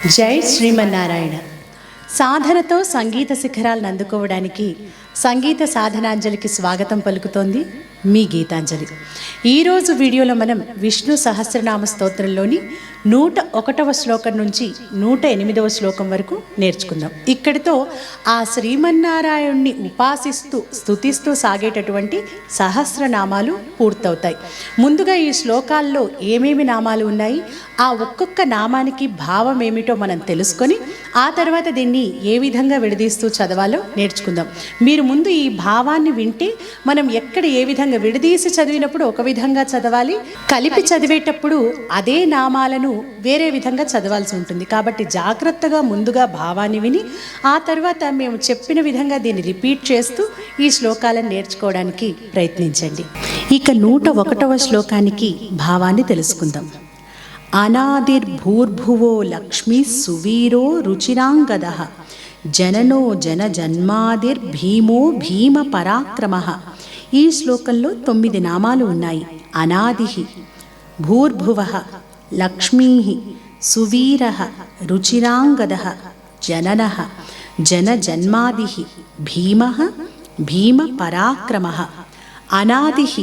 జై శ్రీమన్నారాయణ. సాధనతో సంగీత శిఖరాలను అందుకోవడానికి సంగీత సాధనాంజలికి స్వాగతం పలుకుతోంది మీ గీతాంజలి. ఈరోజు వీడియోలో మనం విష్ణు సహస్రనామ స్తోత్రంలోని 101వ శ్లోకం నుంచి 108వ శ్లోకం వరకు నేర్చుకుందాం. ఇక్కడితో ఆ శ్రీమన్నారాయణుణ్ణి ఉపాసిస్తూ స్తుతిస్తూ సాగేటటువంటి సహస్రనామాలు పూర్తవుతాయి. ముందుగా ఈ శ్లోకాల్లో ఏమేమి నామాలు ఉన్నాయి, ఆ ఒక్కొక్క నామానికి భావం ఏమిటో మనం తెలుసుకొని ఆ తర్వాత దీన్ని ఏ విధంగా విడదీస్తూ చదవాలో నేర్చుకుందాం. మీరు ముందు ఈ భావాన్ని వింటే మనం ఎక్కడ ఏ విధంగా విడదీసి చదివినప్పుడు ఒక విధంగా చదవాలి, కలిపి చదివేటప్పుడు అదే నామాలను వేరే విధంగా చదవాల్సి ఉంటుంది. కాబట్టి జాగ్రత్తగా ముందుగా భావాన్ని విని ఆ తర్వాత మేము చెప్పిన విధంగా దీన్ని రిపీట్ చేస్తూ ఈ శ్లోకాలను నేర్చుకోవడానికి ప్రయత్నించండి. ఇక 101వ శ్లోకానికి భావాన్ని తెలుసుకుందాం. అనాదిర్భూర్భువో లక్ష్మీ సువీరో రుచిరాంగదః జననో జన జన్మాదిర్భీమో భీమ పరాక్రమః. ఈ శ్లోకంలో 9 నామాలు ఉన్నాయి. అనాదిః, భూర్భువః, లక్ష్మీః, సువీరః, రుచిరాంగదః, జననః, జన జన్మాదిః, భీమః, భీమ పరాక్రమః. అనాదిః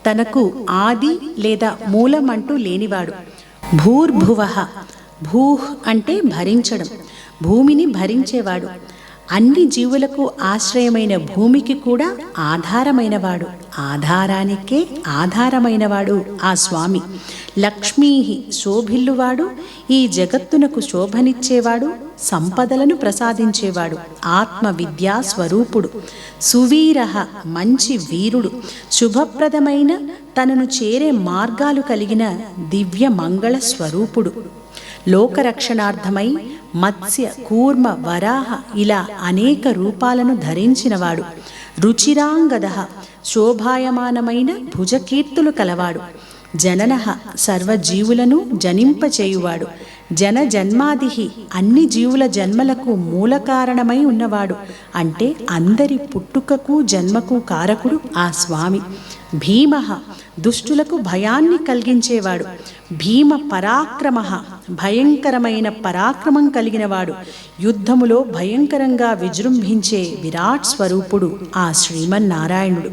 తనకు ఆది లేదా మూలం అంటూ లేనివాడు. భూర్భువః, భూః అంటే భరించడం, భూమిని భరించేవాడు. అన్ని జీవులకు ఆశ్రయమైన భూమికి కూడా ఆధారమైనవాడు, ఆధారానికే ఆధారమైనవాడు ఆ స్వామి. లక్ష్మీ శోభిల్లువాడు, ఈ జగత్తునకు శోభనిచ్చేవాడు, సంపదలను ప్రసాదించేవాడు, ఆత్మ విద్యా స్వరూపుడు. సువీర మంచి వీరుడు, శుభప్రదమైన తనను చేరే మార్గాలు కలిగిన దివ్య మంగళ స్వరూపుడు. లోకరక్షణార్థమై మత్స్య, కూర్మ, వరాహ ఇలా అనేక రూపాలను ధరించినవాడు. రుచిరాంగదః శోభాయమానమైన భుజకీర్తులు కలవాడు. జననః సర్వజీవులను జనింపచేయువాడు. జన జన్మాదిః అన్ని జీవుల జన్మలకు మూల కారణమై ఉన్నవాడు, అంటే అందరి పుట్టుకకు జన్మకు కారకుడు ఆ స్వామి. భీమః దుష్టులకు భయాన్ని కలిగించేవాడు. భీమ పరాక్రమః భయంకరమైన పరాక్రమం కలిగినవాడు. యుద్ధములో భయంకరంగా విజృంభించే విరాట్ స్వరూపుడు ఆ శ్రీమన్నారాయణుడు.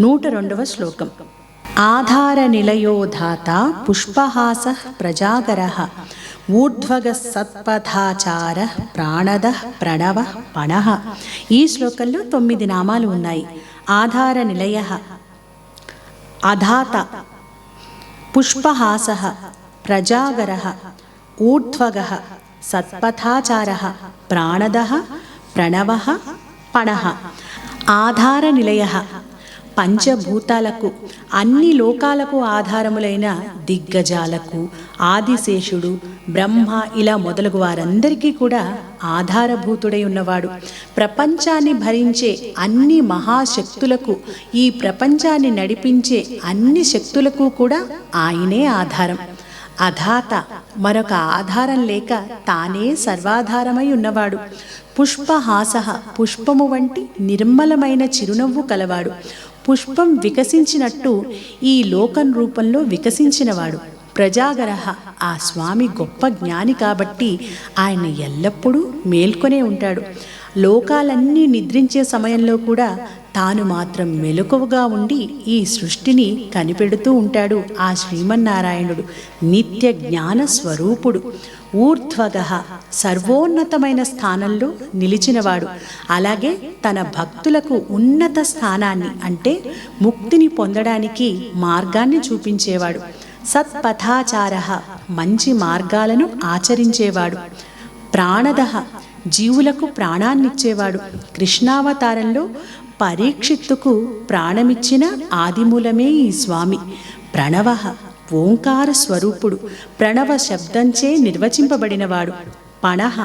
102వ శ్లోకం. ఆధార నిలయోధాత పుష్పహాసః ప్రజాగరః ఊర్ధ్వగ సత్పథాచార ప్రాణద ప్రణవ పణః. ఈ శ్లోకంలో 9 నామాలు ఉన్నాయి. ఆధార నిలయః, అధాత, పుష్పహాసః, ప్రజాగరః, ఊర్ధ్వగః, సత్పథాచారః, ప్రాణదః, ప్రణవః, పణః. ఆధార నిలయః పంచభూతాలకు, అన్ని లోకాలకు ఆధారములైన దిగ్గజాలకు, ఆదిశేషుడు, బ్రహ్మ ఇలా మొదలగు వారందరికీ కూడా ఆధారభూతుడై ఉన్నవాడు. ప్రపంచాన్ని భరించే అన్ని మహాశక్తులకు, ఈ ప్రపంచాన్ని నడిపించే అన్ని శక్తులకు కూడా ఆయనే ఆధారం. అధాత మరొక ఆధారం లేక తానే సర్వాధారమై ఉన్నవాడు. పుష్పహాసః పుష్పము వంటి నిర్మలమైన చిరునవ్వు కలవాడు. పుష్పం వికసించినట్టు ఈ లోకం రూపంలో వికసించినవాడు. ప్రజాగరః ఆ స్వామి గొప్ప జ్ఞాని కాబట్టి ఆయన ఎల్లప్పుడూ మేల్కొనే ఉంటాడు. లోకాలన్నీ నిద్రించే సమయంలో కూడా తాను మాత్రం మెలకువగా ఉండి ఈ సృష్టిని కనిపెడుతూ ఉంటాడు ఆ శ్రీమన్నారాయణుడు. నిత్య జ్ఞాన స్వరూపుడు. ఊర్ధ్వగః సర్వోన్నతమైన స్థానంలో నిలిచినవాడు. అలాగే తన భక్తులకు ఉన్నత స్థానాన్ని అంటే ముక్తిని పొందడానికి మార్గాన్ని చూపించేవాడు. సత్పథాచారః మంచి మార్గాలను ఆచరించేవాడు. ప్రాణదః జీవులకు ప్రాణాన్నిచ్చేవాడు. కృష్ణావతారంలో పరీక్షిత్తుకు ప్రాణమిచ్చిన ఆదిమూలమే ఈ స్వామి. ప్రణవః ఓంకార స్వరూపుడు, ప్రణవ శబ్దంచే నిర్వచింపబడినవాడు. పణః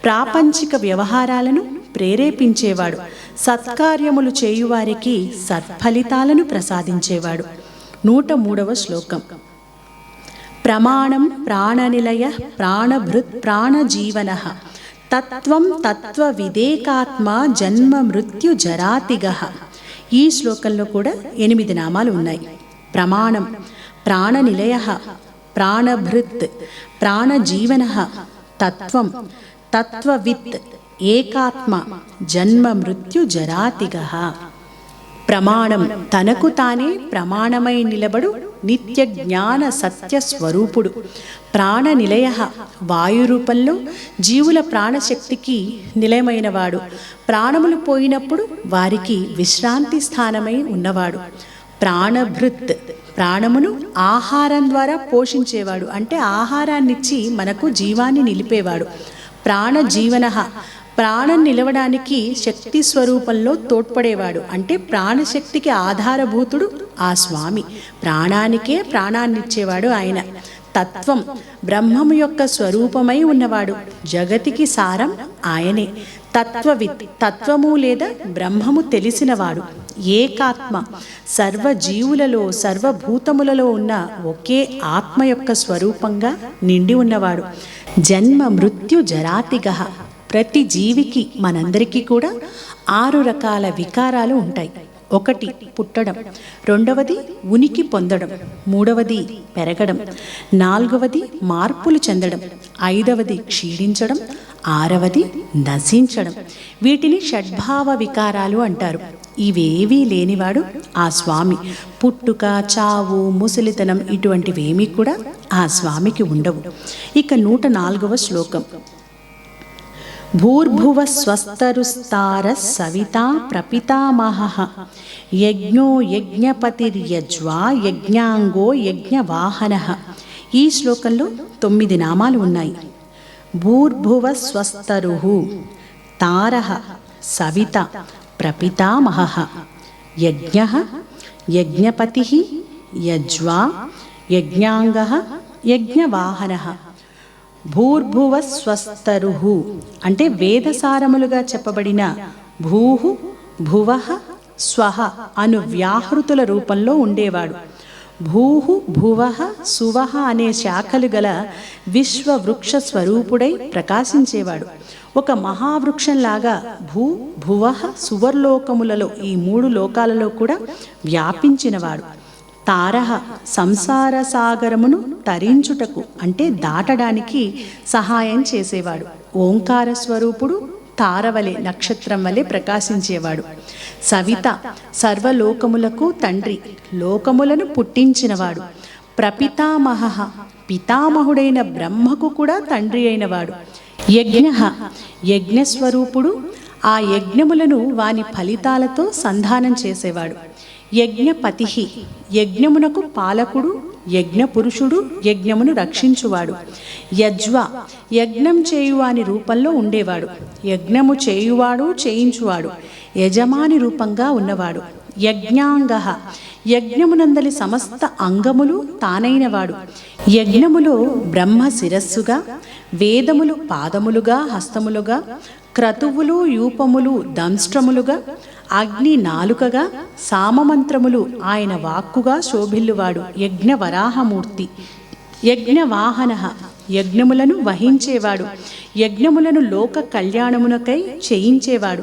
ప్రాపంచిక వ్యవహారాలను ప్రేరేపించేవాడు. సత్కార్యములు చేయువారికి సత్ఫలితాలను ప్రసాదించేవాడు. 103వ శ్లోకం. ప్రమాణం ప్రాణనిలయ ప్రాణభృత్ ప్రాణజీవనః తత్వం తత్వ విదేకాత్మ జన్మ మృత్యు జరాతిగః. ఈ శ్లోకంలో కూడా 8 నామాలు ఉన్నాయి. ప్రమాణం ప్రాణనిలయ, ప్రాణభృత్, ప్రాణజీవన, తత్వం తత్వవిత్ ఏకాత్మ జన్మ మృత్యు జరాతిగః. ప్రమాణం తనకు తానే ప్రమాణమై నిలబడు నిత్య జ్ఞాన సత్య స్వరూపుడు. ప్రాణ నిలయ వాయు రూపంలో జీవుల ప్రాణశక్తికి నిలయమైనవాడు. ప్రాణములు పోయినప్పుడు వారికి విశ్రాంతి స్థానమై ఉన్నవాడు. ప్రాణభృత్ ప్రాణమును ఆహారం ద్వారా పోషించేవాడు, అంటే ఆహారాన్నిచ్చి మనకు జీవాన్ని నిలిపేవాడు. ప్రాణజీవన ప్రాణం నిలవడానికి శక్తి స్వరూపంలో తోడ్పడేవాడు, అంటే ప్రాణశక్తికి ఆధారభూతుడు ఆ స్వామి. ప్రాణానికే ప్రాణాన్నిచ్చేవాడు ఆయన. తత్వం బ్రహ్మము యొక్క స్వరూపమై ఉన్నవాడు. జగతికి సారం ఆయనే. తత్వవిత్ తత్వము లేదా బ్రహ్మము తెలిసినవాడు. ఏకాత్మ సర్వజీవులలో సర్వభూతములలో ఉన్న ఒకే ఆత్మ యొక్క స్వరూపంగా నిండి ఉన్నవాడు. జన్మ మృత్యు జరాతిగః. ప్రతి జీవికి మనందరికీ కూడా 6 రకాల వికారాలు ఉంటాయి. 1 పుట్టడం, 2వది ఉనికి పొందడం, 3వది పెరగడం, 4వది మార్పులు చెందడం, 5వది క్షీణించడం, 6వది నశించడం. వీటిని షడ్భావ వికారాలు అంటారు. ఇవేవీ లేనివాడు ఆ స్వామి. పుట్టుక, చావు, ముసలితనం ఇటువంటివేమీ కూడా ఆ స్వామికి ఉండవు. ఇక 104వ శ్లోకం. భూర్భువ స్వస్తరుస్తార సవితా ప్రపితామహః యజ్ఞో యజ్ఞపతిర్యజ్వా యజ్ఞాంగో యజ్ఞవాహనః. ఈ శ్లోకంలో 9 నామాలు ఉన్నాయి. భూర్భువ స్వస్తరుః తారః సవిత ప్రపితామహః యజ్ఞః యజ్ఞపతిః యజ్వా యజ్ఞాంగః యజ్ఞవాహనః. భూర్భువ స్వస్తరుః అంటే వేదసారములుగా చెప్పబడిన భూహు భువః స్వహ అను వ్యాహృతుల రూపంలో ఉండేవాడు. భూహు భువః సువః అనే శాఖలు గల విశ్వవృక్ష స్వరూపుడై ప్రకాశించేవాడు. ఒక మహావృక్షంలాగా భూ భువః సువర్లోకములలో ఈ 3 లోకాలలో కూడా వ్యాపించినవాడు. తారః సంసార సాగరమును తరించుటకు అంటే దాటడానికి సహాయం చేసేవాడు. ఓంకార స్వరూపుడు తారవలే నక్షత్రం వలె ప్రకాశించేవాడు. సవిత సర్వలోకములకు తండ్రి, లోకములను పుట్టించినవాడు. ప్రపితామహః పితామహుడైన బ్రహ్మకు కూడా తండ్రి అయినవాడు. యజ్ఞః యజ్ఞస్వరూపుడు, ఆ యజ్ఞములను వాని ఫలితాలతో సంధానం చేసేవాడు. యజ్ఞపతిః యజ్ఞమునకు పాలకుడు, యజ్ఞపురుషుడు, యజ్ఞమును రక్షించువాడు. యజ్వ యజ్ఞం చేయువాని రూపంలో ఉండేవాడు. యజ్ఞము చేయువాడు, చేయించువాడు, యజమాని రూపంగా ఉన్నవాడు. యజ్ఞాంగః యజ్ఞమునందలి సమస్త అంగములు తానైనవాడు. యజ్ఞములో బ్రహ్మ శిరస్సుగా, వేదములు పాదములుగా హస్తములుగా, క్రతువులు యూపములు దంష్ట్రములుగా, అగ్ని నాలుకగా, సామమంత్రములు ఆయన వాక్కుగా శోభిల్లువాడు. యజ్ఞవరాహమూర్తి. యజ్ఞవాహనః యజ్ఞములను వహించేవాడు. యజ్ఞములను లోక కళ్యాణమునకై చేయించేవాడు.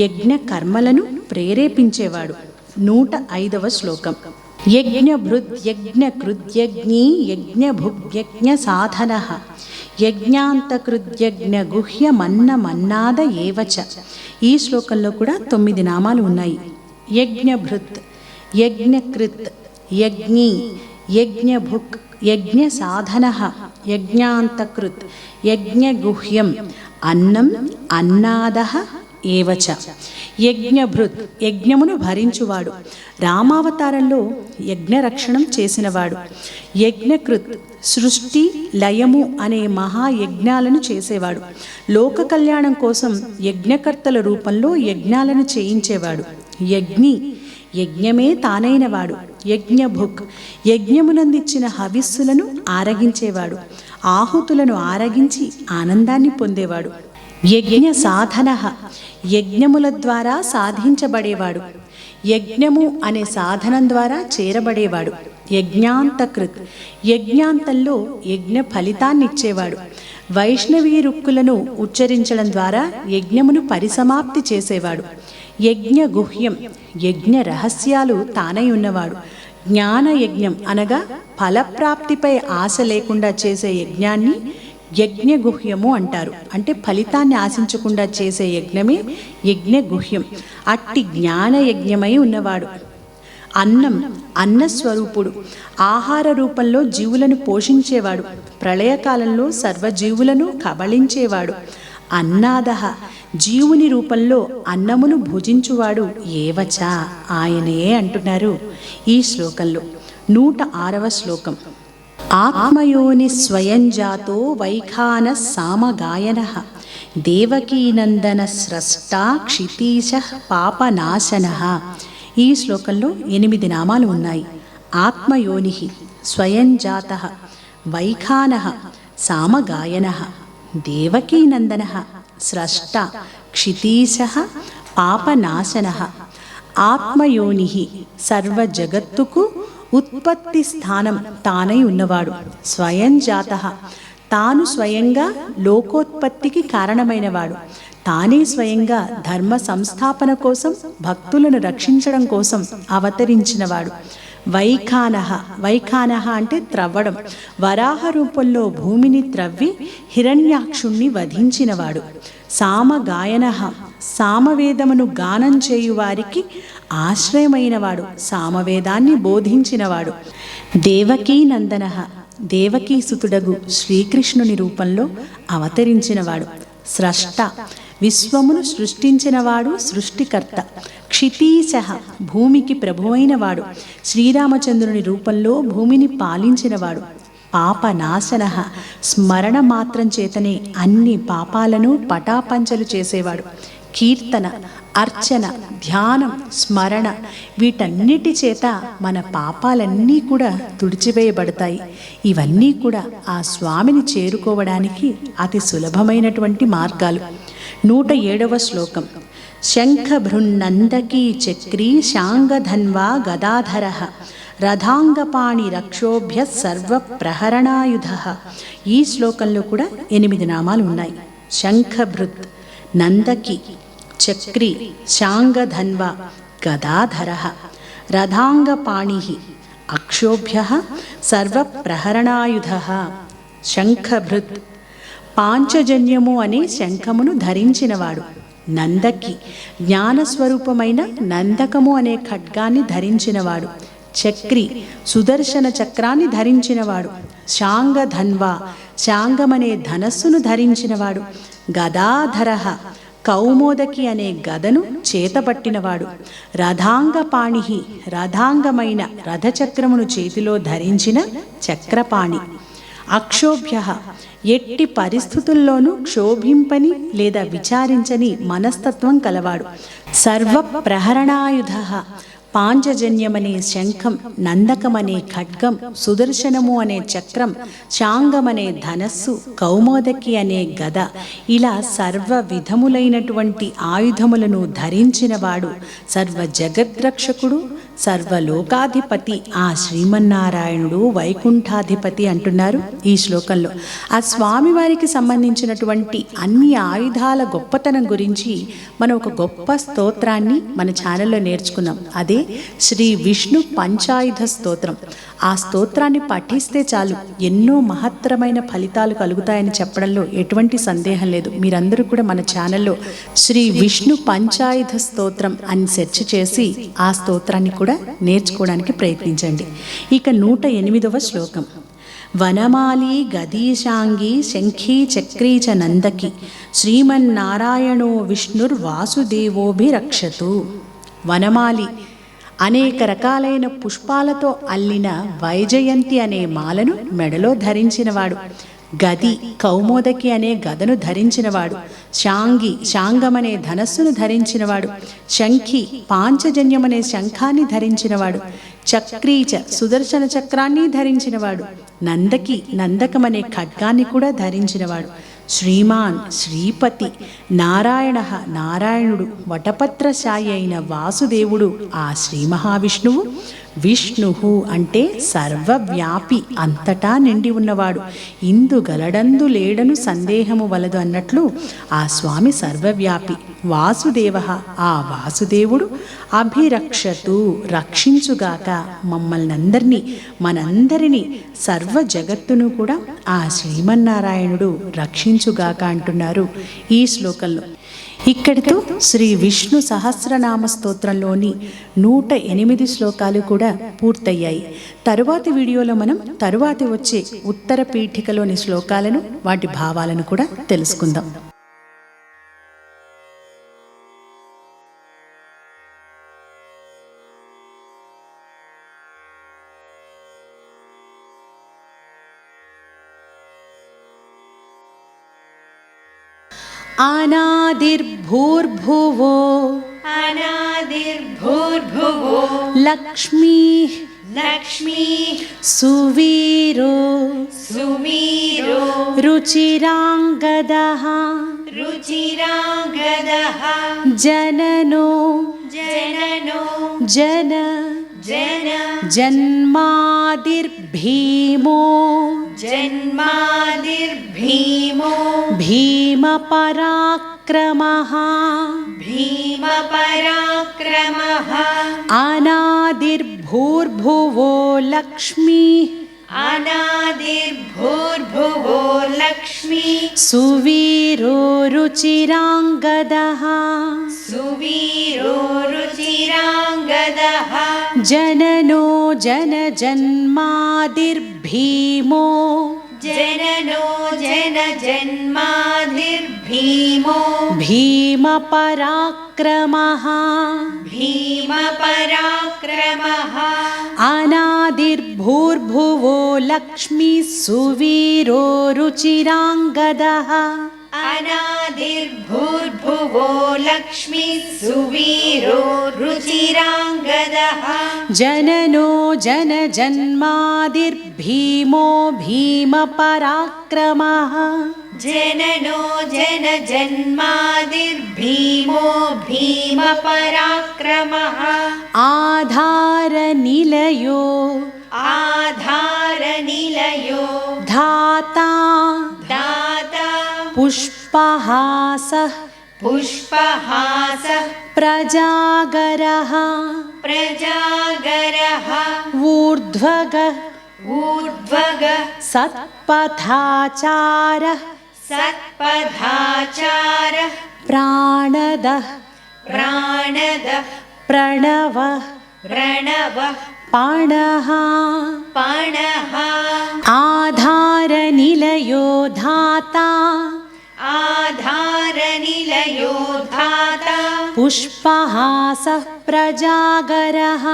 యజ్ఞ కర్మలను ప్రేరేపించేవాడు. 105వ శ్లోకం. యజ్ఞభృద్యజ్ఞకృద్యజ్ఞీ యజ్ఞభుగ్యజ్ఞ సాధనః యజ్ఞాంతకృద్యజ్ఞగుహ్యమన్నమన్నాద ఏవచ. ఈ శ్లోకంలో కూడా 9 నామాలు ఉన్నాయి. యజ్ఞభృత్ యజ్ఞకృత్ యజ్ఞీ యజ్ఞభుక్ యజ్ఞ సాధనః యజ్ఞాంతకృత్ యజ్ఞగుహ్యం అన్నం అన్నాదః ఏవచ. యజ్ఞభృత్ యజ్ఞమును భరించువాడు. రామావతారంలో యజ్ఞరక్షణం చేసినవాడు. యజ్ఞకృత్ సృష్టి లయము అనే మహాయజ్ఞాలను చేసేవాడు. లోక కళ్యాణం కోసం యజ్ఞకర్తల రూపంలో యజ్ఞాలను చేయించేవాడు. యజ్ఞి యజ్ఞమే తానైనవాడు. యజ్ఞభుక్ యజ్ఞమునందిచ్చిన హవిస్సులను ఆరగించేవాడు. ఆహుతులను ఆరగించి ఆనందాన్ని పొందేవాడు. యజ్ఞ సాధనః యజ్ఞముల ద్వారా సాధించబడేవాడు. యజ్ఞము అనే సాధనం ద్వారా చేరబడేవాడు. యజ్ఞాంతకృత్ యజ్ఞాంతంలో యజ్ఞ ఫలితాన్నిచ్చేవాడు. వైష్ణవీ రుక్కులను ఉచ్చరించడం ద్వారా యజ్ఞమును పరిసమాప్తి చేసేవాడు. యజ్ఞ గుహ్యం యజ్ఞ రహస్యాలు తానై ఉన్నవాడు. జ్ఞాన యజ్ఞం అనగా ఫలప్రాప్తిపై ఆశ లేకుండా చేసే యజ్ఞాన్ని యజ్ఞగుహ్యము అంటారు. అంటే ఫలితాన్ని ఆశించకుండా చేసే యజ్ఞమే యజ్ఞగుహ్యం. అట్టి జ్ఞాన యజ్ఞమై ఉన్నవాడు. అన్నం అన్నస్వరూపుడు, ఆహార రూపంలో జీవులను పోషించేవాడు. ప్రళయకాలంలో సర్వజీవులను కబళించేవాడు. అన్నాదహ, జీవుని రూపంలో అన్నమును భుజించువాడు ఏవచ, ఆయనే అంటున్నారు ఈ శ్లోకంలో. 106వ శ్లోకం. ఆత్మయోని స్వయం జాతో వైఖాన సామగాయన దేవకీనందన స్రష్టా క్షితీశ పాపనాశన. ఈ శ్లోకంలో 8 నామాలు ఉన్నాయి. ఆత్మయోని స్వయం జాత వైఖాన సామగాయన దేవకీనందన స్రష్ట క్షితీశ పాపనాశన. ఆత్మయోని సర్వ జగత్తుకు ఉత్పత్తి స్థానం తానై ఉన్నవాడు. స్వయం జాత, తాను స్వయంగా లోకోత్పత్తికి కారణమైనవాడు. తానే స్వయంగా ధర్మ సంస్థాపన కోసం, భక్తులను రక్షించడం కోసం అవతరించినవాడు. వైఖానః, వైఖానః అంటే త్రవ్వడం. వరాహ రూపంలో భూమిని త్రవ్వి హిరణ్యాక్షుణ్ణి వధించినవాడు. సామగాయనః, సామవేదమును గానం చేయువారికి ఆశ్రయమైనవాడు. సామవేదాన్ని బోధించినవాడు. దేవకీనందనః, దేవకీసుతుడగు శ్రీకృష్ణుని రూపంలో అవతరించినవాడు. స్రష్ట, విశ్వమును సృష్టించినవాడు, సృష్టికర్త. క్షితీశ, భూమికి ప్రభువైనవాడు. శ్రీరామచంద్రుని రూపంలో భూమిని పాలించినవాడు. పాపనాశన, స్మరణ మాత్రం చేతనే అన్ని పాపాలను పటాపంచలు చేసేవాడు. కీర్తన, అర్చన, ధ్యానం, స్మరణ వీటన్నిటి చేత మన పాపాలన్నీ కూడా తుడిచివేయబడతాయి. ఇవన్నీ కూడా ఆ స్వామిని చేరుకోవడానికి అతి సులభమైనటువంటి మార్గాలు. 107వ శ్లోకం. శంఖభృన్నందకీ చక్రీ శాంగధన్వా గదాధర రథాంగపాణి రక్షోభ్య సర్వ ప్రహరణాయుధ. ఈ శ్లోకంలో కూడా 8 నామాలు ఉన్నాయి. శంఖభృత్, నందకి, చక్రి, శాంగధన్వ, గదాధర, రథాంగపాణి, అక్షోభ్య సర్వప్రహరణాయుధ. శంఖభృత్, పాంచజన్యము అనే శంఖమును ధరించినవాడు. నందకి, జ్ఞానస్వరూపమైన నందకము అనే ఖడ్గాన్ని ధరించినవాడు. చక్రి, సుదర్శన చక్రాన్ని ధరించినవాడు. శాంగధన్వ, శాంగమనే ధనస్సును ధరించినవాడు. గదాధర, కౌమోదకి అనే గదను చేతపట్టినవాడు. రథాంగపాణి, రథాంగమైన రథచక్రమును చేతిలో ధరించిన చక్రపాణి. అక్షోభ్య, ఎట్టి పరిస్థితుల్లోనూ క్షోభింపని లేదా విచారించని మనస్తత్వం కలవాడు. సర్వప్రహరణాయుధ, పాంచజన్యమనే శంఖం, నందకమనే ఖడ్గం, సుదర్శనము అనే చక్రం, శాంగమనే ధనస్సు, కౌమోదకి అనే గద, ఇలా సర్వ విధములైనటువంటి ఆయుధములను ధరించినవాడు. సర్వ జగద్రక్షకుడు, సర్వలోకాధిపతి ఆ శ్రీమన్నారాయణుడు, వైకుంఠాధిపతి అంటున్నారు ఈ శ్లోకంలో. ఆ స్వామివారికి సంబంధించినటువంటి అన్ని ఆయుధాల గొప్పతనం గురించి మనం ఒక గొప్ప స్తోత్రాన్ని మన ఛానల్లో నేర్చుకున్నాం. అదే శ్రీ విష్ణు పంచాయుధ స్తోత్రం. ఆ స్తోత్రాన్ని పఠిస్తే చాలు ఎన్నో మహత్తరమైన ఫలితాలు కలుగుతాయని చెప్పడంలో ఎటువంటి సందేహం లేదు. మీరందరూ కూడా మన ఛానల్లో శ్రీ విష్ణు పంచాయుధ స్తోత్రం అని సెర్చ్ చేసి ఆ స్తోత్రాన్ని కూడా నేర్చుకోవడానికి ప్రయత్నించండి. ఇక 108వ శ్లోకం. వనమాలి గదీశాంగి శంఖీ చక్రీ చ నందకి శ్రీమన్నారాయణో విష్ణుర్వాసుదేవోభిరక్షతు. వనమాలి, అనేక రకాలైన పుష్పాలతో అల్లిన వైజయంతి అనే మాలను మెడలో ధరించినవాడు. గది, కౌమోదకి అనే గదను ధరించినవాడు. శాంగి, శాంగమనే ధనస్సును ధరించినవాడు. శంఖి, పాంచజన్యమనే శంఖాన్ని ధరించినవాడు. చక్రీచ, సుదర్శన చక్రాన్ని ధరించినవాడు. నందకి, నందకమనే ఖడ్గాన్ని కూడా ధరించినవాడు. శ్రీమాన్, శ్రీపతి, నారాయణ, నారాయణుడు, వటపత్రశాయి అయిన వాసుదేవుడు ఆ శ్రీ మహావిష్ణువు విష్ణు అంటే సర్వవ్యాపి, అంతటా నిండి ఉన్నవాడు. ఇందు గలడందు లేడను సందేహము వలదు అన్నట్లు ఆ స్వామి సర్వవ్యాపి. వాసుదేవ, ఆ వాసుదేవుడు అభిరక్షతు, రక్షించుగాక మమ్మల్నందరినీ, మనందరినీ, సర్వ జగత్తును కూడా ఆ శ్రీమన్నారాయణుడు రక్షించుగాక అంటున్నారు ఈ శ్లోకంలో. ఇక్కడితో శ్రీ విష్ణు సహస్రనామ స్తోత్రంలోని 108 శ్లోకాలు కూడా పూర్తయ్యాయి. తరువాతి వీడియోలో మనం తరువాతి వచ్చే ఉత్తర పీఠికలోని శ్లోకాలను, వాటి భావాలను కూడా తెలుసుకుందాం. అనాదిర్భూర్భువో లక్ష్మీ సువీరో రుచిరాంగదః జననో జన్మాదిర్భీమో భీమపరాక్రమః అనాదిర్భూర్భువో లక్ష్మీ సువీరో రుచిరాంగదః జననో జన్మాదిర్భీమో భీమపరాక్రమః అనాదిర్భూర్భువో లక్ష్మీ సువీరో రుచిరాంగదః జననో జన్మాదిర్భీమో భీమపరాక్రమః ఆధారనిలయో ధాతా పుష్పహాసః ప్రజాగరః ఊర్ధ్వగః సత్పథాచారః ప్రాణదః ప్రణవః పణః ఆధారనిలయో ధాతా పుష్పహాసః ప్రజాగరః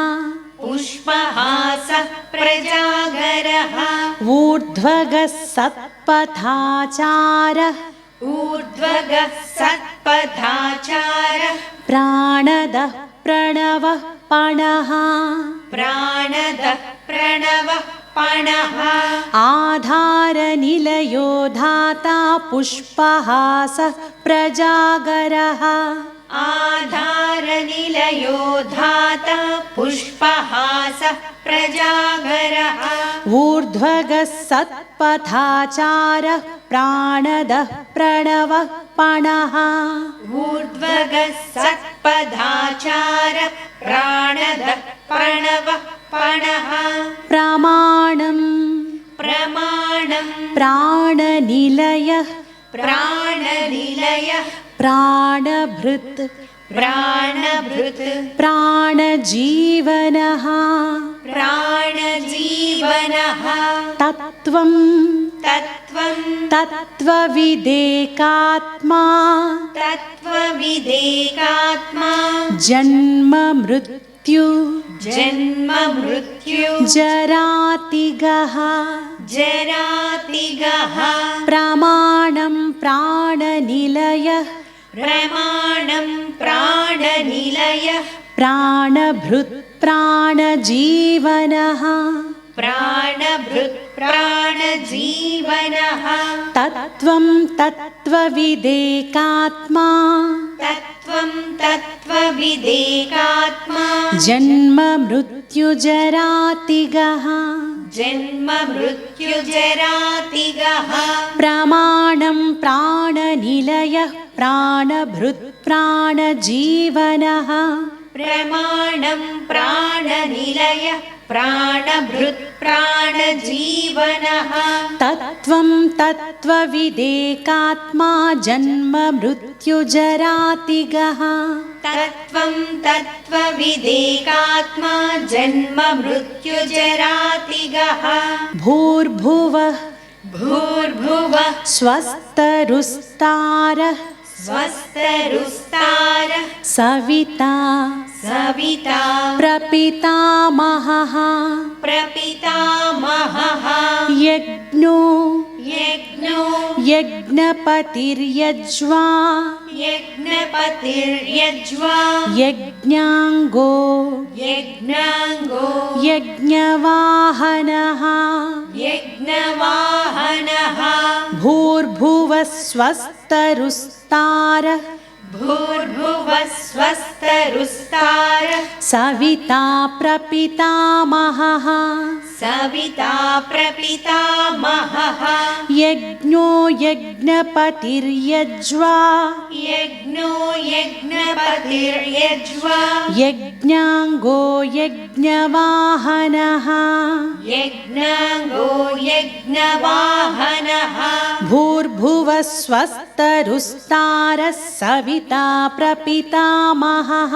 ఊర్ధ్వగः సత్పథాచారః ప్రాణదః ప్రణవః పణః ఆధారనిలయో ధాతా పుష్పహాసః ప్రజాగరః ఊర్ధ్వగः సత్పథాచారః ప్రాణదః ప్రణవః పణః ప్రమాణం ప్రాణనిలయః ప్రాణభృత్ ప్రాణజీవనః తత్వం తత్వవిదేకాత్మా జన్మ మృత్యు జరాతిగః ప్రమాణం ప్రాణనిలయః ప్రాణభృత్ ప్రాణజీవనః తత్వం తత్వవిదేకాత్మా జన్మ మృత్యు जन्ममृत्युजरातिगः जन्ममृत्युजरातिगः प्रमाणं प्राणनिलयः प्राणभृत् प्राणजीवनः प्रमाणं प्राणनिलयः प्राणभृत् प्राणजीवनः तत्त्वं तत्त्वविदेकात्मा जन्ममृत्युजरातिगः तत्त्वं तत्त्वविदेकात्मा जन्ममृत्युजरातिगः भूर्भुवः भूर्भुवः स्वस्तरुस्तारः स्वस्तरुस्तारः सविता सविता प्रपितामहः प्रपितामहः यज्ञो यज्ञो यज्ञपतिर्यज्वा यज्ञपतिर्यज्वा यज्ञाङ्गो यज्ञाङ्गो यज्ञवाहनः यज्ञवाहनः भूर्भुवः स्वस्तरुस्तारः भूर्भुवः स्वस्तरुस्तारः सविता प्रपितामहः सविता प्रपितामहः यज्ञो यज्ञपतिर्यज्वा यज्ञो यज्ञपतिर्यज्वा यज्ञाङ्गो यज्ञवाहनः यज्ञाङ्गो यज्ञवाहनः भूर्भुवः स्वस्तरुस्तारः सविता प्रपितामहः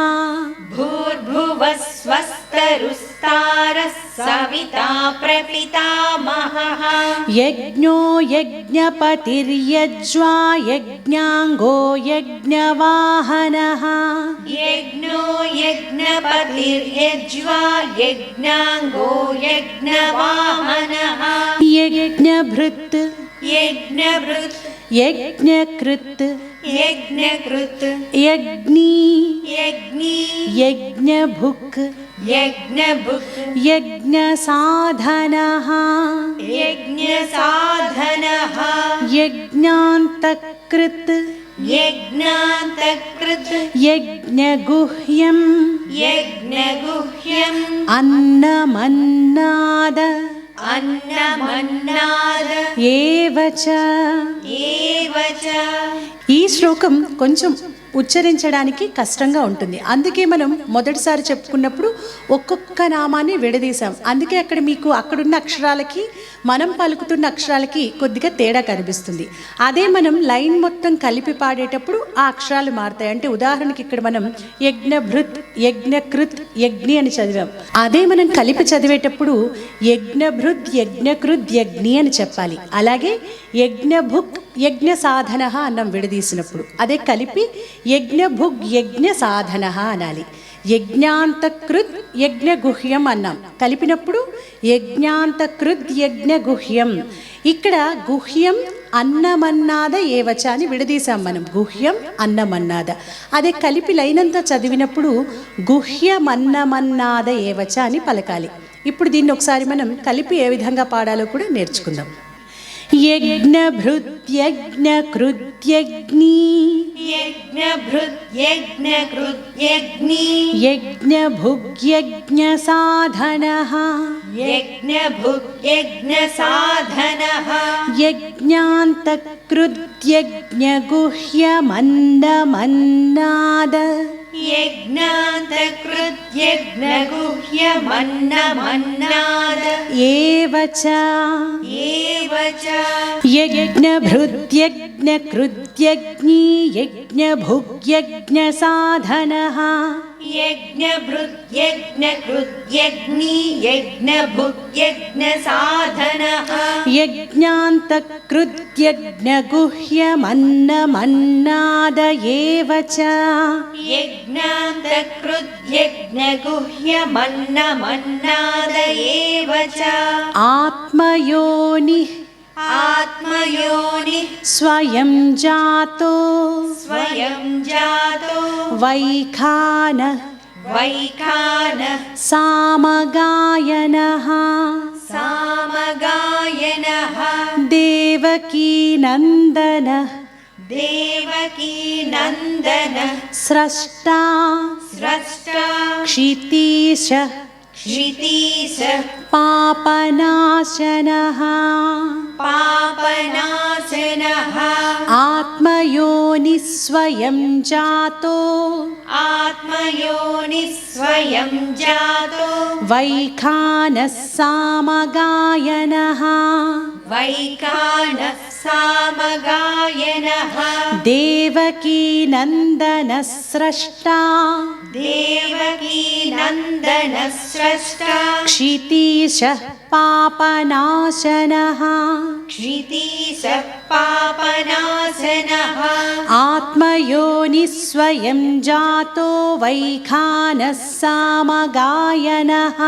भूर्भुवः स्वस्तरुस्तारः सविता प्रपितामहः यज्ञो यज्ञपतिर्यज्वा यज्ञाङ्गो यज्ञवाहनः यज्ञो यज्ञपतिर्यज्वा यज्ञाङ्गो यज्ञवाहनः यज्ञभृत् यज्ञभृत् यज्ञकृत् यज्ञकृत् यज्ञी यज्ञी यज्ञभुक् यज्ञभुक् यज्ञसाधनः यज्ञसाधनः यज्ञान्तकृत् यज्ञान्तकृत् यज्ञगुह्यं यज्ञगुह्यम् अन्नमन्नाद अन्नमन्नाद एव च एव च ఈ శ్లోకం కొంచెం ఉచ్చరించడానికి కష్టంగా ఉంటుంది. అందుకే మనం మొదటిసారి చెప్పుకున్నప్పుడు ఒక్కొక్క నామాన్ని విడదీశాం. అందుకే అక్కడ మీకు అక్కడున్న అక్షరాలకి మనం పలుకుతున్న అక్షరాలకి కొద్దిగా తేడా కనిపిస్తుంది. అదే మనం లైన్ మొత్తం కలిపి పాడేటప్పుడు ఆ అక్షరాలు మారుతాయి. అంటే ఉదాహరణకి ఇక్కడ మనం యజ్ఞభృత్ యజ్ఞకృత్ యజ్ఞి అని చదివాం. అదే మనం కలిపి చదివేటప్పుడు యజ్ఞభృత్ యజ్ఞకృత్ యజ్ఞి అని చెప్పాలి. అలాగే యజ్ఞభుక్ యజ్ఞ సాధన అన్నం విడదీసినప్పుడు అదే కలిపి యజ్ఞభుగ్ యజ్ఞ సాధన అనాలి. యజ్ఞాంతకృత్ యజ్ఞగుహ్యం అన్నాం, కలిపినప్పుడు యజ్ఞాంతకృత్ యజ్ఞగుహ్యం. ఇక్కడ గుహ్యం అన్నమన్నాద ఏవచ అని విడదీశాం మనం. గుహ్యం అన్నమన్నాద. అదే కలిపి లైనంతా చదివినప్పుడు గుహ్యమన్నమన్నాద ఏవచ అని పలకాలి. ఇప్పుడు దీన్ని ఒకసారి మనం కలిపి ఏ విధంగా పాడాలో కూడా నేర్చుకుందాం. యజ్ఞభృత్ యజ్ఞకృత్యజ్ఞీ यज्ञभृत् यज्ञकृत् यज्ञी यज्ञभुग् यज्ञसाधनः यज्ञभुक् यज्ञसाधनः यज्ञान्तकृत् यज्ञगुह्यमन्नमन्नाद यज्ञान्तकृत् यज्ञगुह्यमन्नमन्नाद एव च यज्ञभृत् यज्ञकृत् यज्ञी यज्ञभुग् यज्ञसाधनः यज्ञभृत् यज्ञकृत् यज्ञी यज्ञभुक् यज्ञसाधनः यज्ञान्तकृत् यज्ञगुह्यमन्नमन्नाद एव च यज्ञान्तकृत् यज्ञगुह्यमन्नमन्नाद एव च आत्मयोनिः आत्मयोनिः स्वयं जातो वैखानः सामगायनः देवकीनन्दनः देवकीनन्दनः स्रष्टा क्षितीशः क्षितीशः पापनाशनः पापनाशनः आत्मयोनिः स्वयं जातो आत्मयोनिः स्वयं जातो वैखानः सामगायनः वैखानः सामगायनः देवकी नन्दनः स्रष्टा देवकी नन्दनः स्रष्टा क्षितीशः पापनाशनः क्षितीशः पापनाशनः आत्मयोनिः स्वयं जातो वैखानः सामगायनः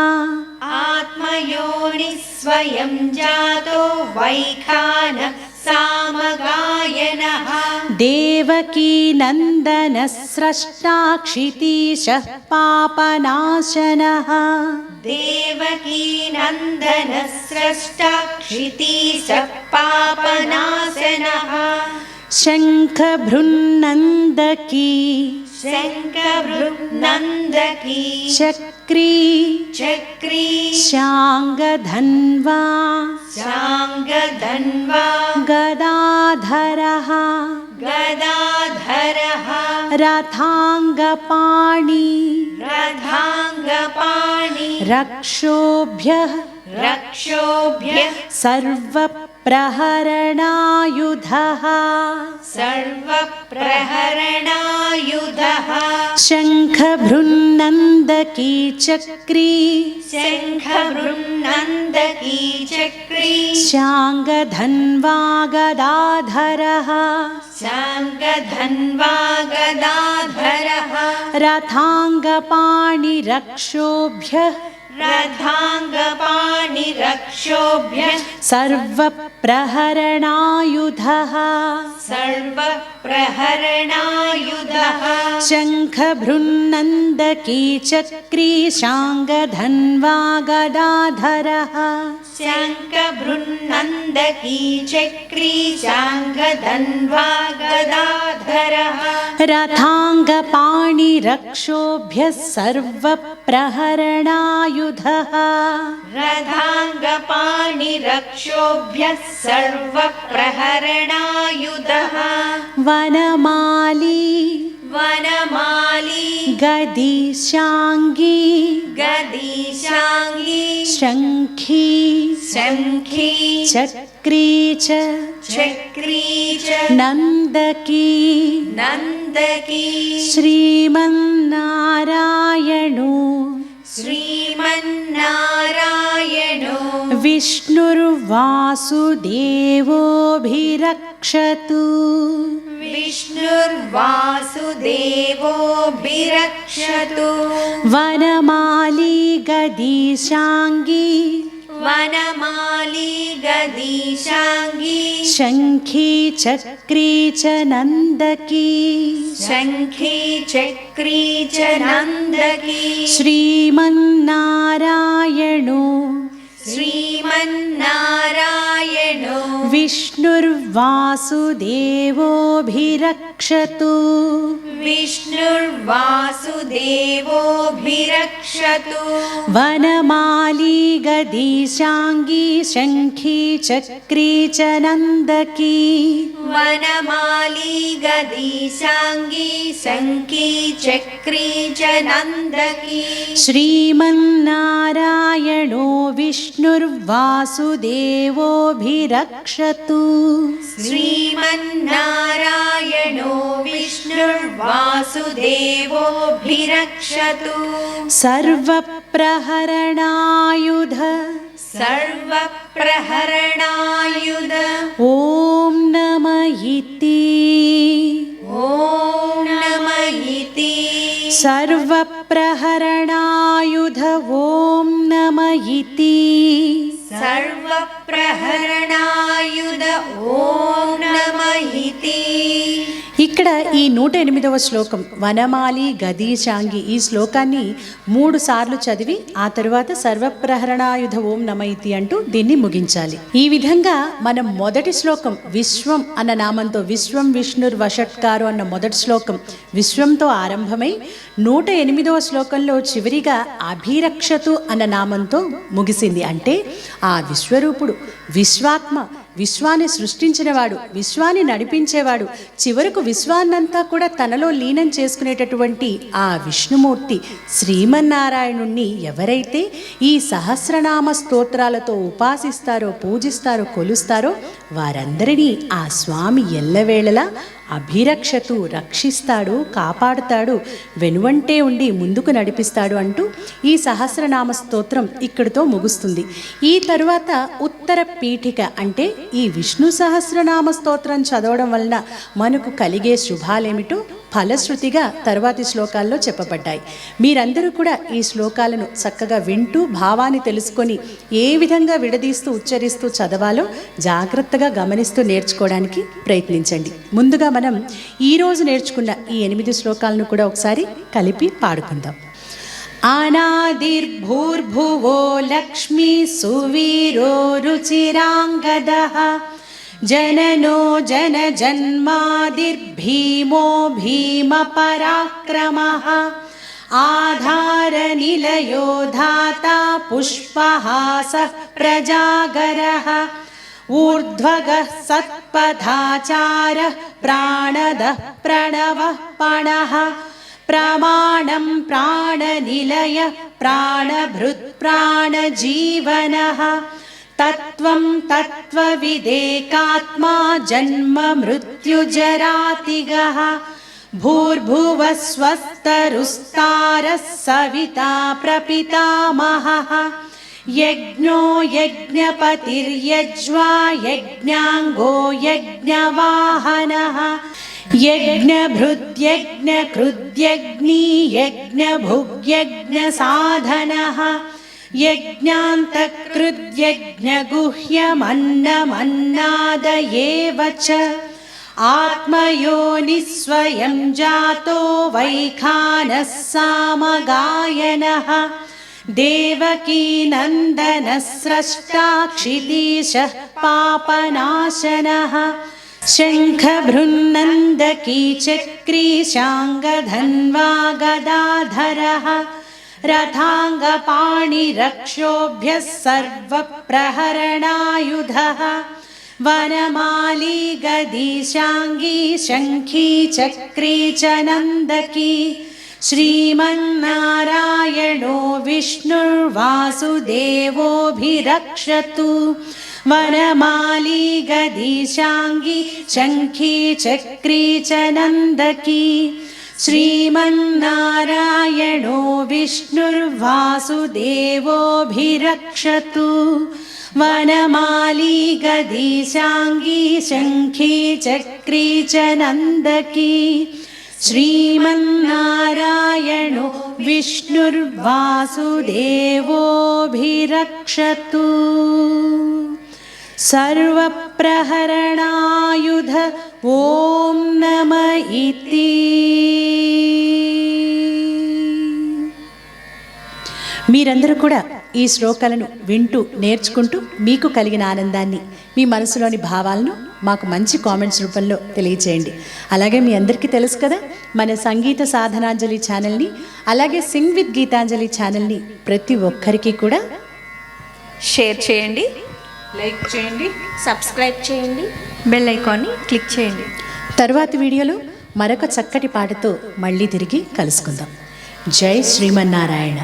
आत्मयोनिः स्वयं जातो वैखानः सामगायनः देवकी नन्दनः स्रष्टा क्षितीशः पापनाशनः देवकी नन्दनः स्रष्टा क्षितीशः पापनाशनः शङ्खभृन्नन्दकी शङ्खभृन्नन्दकी चक्री चक्री शाङ्गधन्वा शाङ्गधन्वा गदाधरः गदाधरः रथाङ्गपाणि रथाङ्गपाणि रक्षोभ्यः रक्षोभ्यः सर्वप्रहरणायुधः सर्वप्रहरणायुधः शङ्खभृन्नन्दकी चक्री शङ्खभृन्नन्दकी चक्री शाङ्गधन्वा गदाधरः शाङ्गधन्वा गदाधरः रथाङ्गपाणि रक्षोभ्यः रथाङ्गपाणि रक्षोभ्यः सर्वप्रहरणायुधः सर्वप्रहरणायुधः शङ्खभृन्नन्दकी चक्री शाङ्गधन्वा गदाधरः शङ्खभृन्नन्दकी चक्री शाङ्गधन्वा गदाधरः रथाङ्गपाणि रक्षोभ्यः सर्वप्रहरणायुधः रथाङ्गपाणि रक्षोभ्यः सर्वप्रहरणायुधः वनमाली वनमाली गदिशाङ्गी गदिशाङ्गी शङ्खी शङ्खी चक्री च चक्री च नन्दकी नन्दकी श्रीमन्नारायणो श्रीमन्नारायणो विष्णुर्वासुदेवोऽभिरक्षतु विष्णुर्वासुदेवोऽभिरक्षतु वनमाली गदिशाङ्गी वनमाली गदिशाङ्गी शङ्खी चक्री च नन्दकी शङ्खी चक्री च नन्दकी श्रीमन्नारायणो श्रीमन्नारायणो विष्णुर्वासुदेवोऽभिरक्षतु विष्णुर्वासुदेवोऽभिरक्षतु वनमाली गदिशाङ्गी शङ्खी चक्री च नन्दकी वनमाली गदिशाङ्गी शङ्खी चक्री च नन्दकी श्रीमन्नारायणो विष्णुर्वासुदेवोऽभिरक्षतु श्रीमन्नारायणो विष्णुर्वासुदेवोऽभिरक्षतु सर्वप्रहरणायुध सर्वप्रहरणायुध ॐ नमः इति ॐ नमः इति सर्वप्रहरणायुध ॐ नमः इति सर्वप्रहरणायुध ॐ नमः इति ఇక్కడ ఈ 108వ శ్లోకం వనమాలి గదీశాంగి, ఈ శ్లోకాన్ని 3 సార్లు చదివి ఆ తరువాత సర్వప్రహరణాయుధ ఓం నమ ఇతి అంటూ దీన్ని ముగించాలి. ఈ విధంగా మనం మొదటి శ్లోకం విశ్వం అన్న నామంతో, విశ్వం విష్ణుర్ వషట్కారు అన్న మొదటి శ్లోకం విశ్వంతో ఆరంభమై 108వ శ్లోకంలో చివరిగా అభిరక్షతు అన్న నామంతో ముగిసింది. అంటే ఆ విశ్వరూపుడు, విశ్వాత్మ, విశ్వాన్ని సృష్టించినవాడు, విశ్వాన్ని నడిపించేవాడు, చివరకు విశ్వాన్నంతా కూడా తనలో లీనం చేసుకునేటటువంటి ఆ విష్ణుమూర్తి శ్రీమన్నారాయణుణ్ణి ఎవరైతే ఈ సహస్రనామ స్తోత్రాలతో ఉపాసిస్తారో, పూజిస్తారో, కొలుస్తారో వారందరినీ ఆ స్వామి ఎల్లవేళలా అభిరక్షతు, రక్షిస్తాడు, కాపాడుతాడు, వెనువంటే ఉండి ముందుకు నడిపిస్తాడు అంటూ ఈ సహస్రనామ స్తోత్రం ఇక్కడితో ముగుస్తుంది. ఈ తరువాత ఉత్తర పీఠిక, అంటే ఈ విష్ణు సహస్రనామ స్తోత్రం చదవడం వలన మనకు కలిగే శుభాలేమిటో ఫలశ్రుతిగా తర్వాతి శ్లోకాల్లో చెప్పబడ్డాయి. మీరందరూ కూడా ఈ శ్లోకాలను చక్కగా వింటూ భావాన్ని తెలుసుకొని ఏ విధంగా విడదీస్తూ ఉచ్చరిస్తూ చదవాలో జాగ్రత్తగా గమనిస్తూ నేర్చుకోవడానికి ప్రయత్నించండి. ముందుగా మనం ఈరోజు నేర్చుకున్న ఈ 8 శ్లోకాలను కూడా ఒకసారి కలిపి పాడుకుందాం. అనాదిర్భూర్భువో లక్ష్మీ సువీరో రుచిరాంగదః జననో జన జన్మాదిర్భీమో భీమ పరాక్రమః ఆధారనిలయో ధాతా పుష్పహాసః ప్రజాగరః ఊర్ధ్వగః సత్పథాచారః ప్రాణదః ప్రణవః పణః ప్రమాణం ప్రాణనిలయ ప్రాణభృత్ ప్రాణజీవనః తత్వం తత్వవిదేకాత్మా జన్మ మృత్యుజరాతిగః భూర్భువః స్వస్తరుస్తారः సవితా ప్రపితామహః యజ్ఞో యజ్ఞపతిర్యజ్వా యజ్ఞాంగో యజ్ఞవాహనః యజ్ఞభృద్యజ్ఞకృద్యజ్ఞీ యజ్ఞభుగ్యజ్ఞసాధనః యజ్ఞాంతకృద్యజ్ఞగుహ్యమన్నమన్నాదయేవ చ ఆత్మయోనిః స్వయం జాతో వైఖానः సామగాయనః దేవకీ నందనः స్రష్టా క్షితీశः పాపనాశనః శంఖభృన్నन्दకీ చక్రీ శాంగధన్వా గదాధరः రథాంగపాణిరక్షోభ్యः సర్వప్రహరణాయుధः వనమాలి గదీశాంగీ శంఖీ చక్రీ చ నందకీ శ్రీమన్నారాయణో విష్ణుర్వాసుదేవోభిరక్షతు వనమాలి గదీశాంగీ శంఖీ చక్రీ చ నందకీ శ్రీమన్నారాయణో విష్ణుర్వాసుదేవోభిరక్షతు వనమాలి గదీశాంగీ శంఖీ చక్రీ చ నందకీ శ్రీమన్నారాయణో విష్ణుర్వాసుదేవోభిరక్షతు సర్వప్రహరణాయుధ ఓం నమ ఇతి. మీరందరూ కూడా ఈ శ్లోకాలను వింటూ నేర్చుకుంటూ మీకు కలిగిన ఆనందాన్ని, మీ మనసులోని భావాలను మాకు మంచి కామెంట్స్ రూపంలో తెలియచేయండి. అలాగే మీ అందరికీ తెలుసు కదా, మన సంగీత సాధనాంజలి ఛానల్ని, అలాగే సింగ్ విత్ గీతాంజలి ఛానల్ని ప్రతి ఒక్కరికి కూడా షేర్ చేయండి, లైక్ చేయండి, సబ్స్క్రైబ్ చేయండి, బెల్ ఐకాన్ని క్లిక్ చేయండి. తర్వాతి వీడియోలో మరొక చక్కటి పాటతో మళ్ళీ తిరిగి కలుసుకుందాం. జై శ్రీమన్నారాయణ.